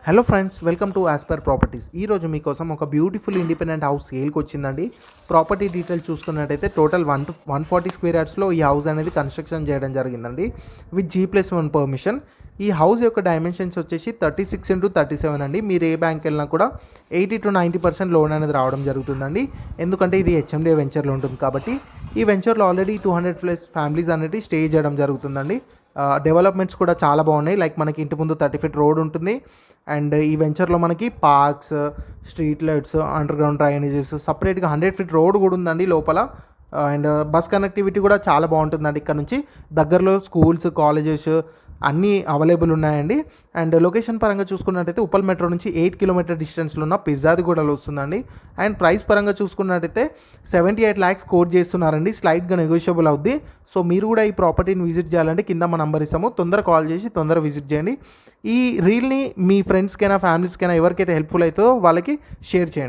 Hello friends, welcome to as per properties. ఈరోజు మీకోసం ఒక బ్యూటిఫుల్ ఇండిపెండెంట్ హౌస్ సేల్కి వచ్చిందండి. ప్రాపర్టీ డీటెయిల్స్ చూసుకున్నట్టయితే టోటల్ 140 స్క్వేర్ యార్డ్స్లో ఈ హౌస్ అనేది కన్స్ట్రక్షన్ చేయడం జరిగిందండి విత్ G+1 పర్మిషన్. ఈ హౌస్ యొక్క డైమెన్షన్స్ వచ్చేసి 36x37 అండి. మీరు ఏ బ్యాంక్ వెళ్ళినా కూడా 80 to 90% లోన్ అనేది రావడం జరుగుతుందండి. ఎందుకంటే ఇది HMDA వెంచర్లో ఉంటుంది కాబట్టి. ఈ వెంచర్లో ఆల్రెడీ 200+ ఫ్యామిలీస్ అనేది స్టే చేయడం జరుగుతుందండి. డెవలప్మెంట్స్ కూడా చాలా బాగున్నాయి. లైక్ మనకి ఇంటి ముందు 30 feet రోడ్ ఉంటుంది. అండ్ ఈ వెంచర్లో మనకి parks, street lights, under ground drainages, సపరేట్గా 100 feet రోడ్ కూడా ఉందండి లోపల. అండ్ బస్ కనెక్టివిటీ కూడా చాలా బాగుంటుందండి. ఇక్కడ నుంచి దగ్గరలో స్కూల్స్, కాలేజెస్ అన్నీ అవైలబుల్ ఉన్నాయండి. అండ్ లొకేషన్ పరంగా చూసుకున్నట్టయితే ఉప్పల్ మెట్రో నుంచి 8 kilometer డిస్టెన్స్లో ఉన్న పిర్జాదిగూడలో వస్తుందండి. అండ్ ప్రైస్ పరంగా చూసుకున్నట్టయితే 78 lakhs కోట్ చేస్తున్నారండి. స్లైట్గా నెగోషియబుల్ అవుద్ది. సో మీరు కూడా ఈ ప్రాపర్టీని విజిట్ చేయాలంటే కింద మా నంబర్ ఇస్తాము, తొందరగా కాల్ చేసి తొందరగా విజిట్ చేయండి. ఈ రీల్ని మీ ఫ్రెండ్స్కైనా ఫ్యామిలీస్కైనా ఎవరికైతే హెల్ప్ఫుల్ అవుతుందో వాళ్ళకి షేర్ చేయండి.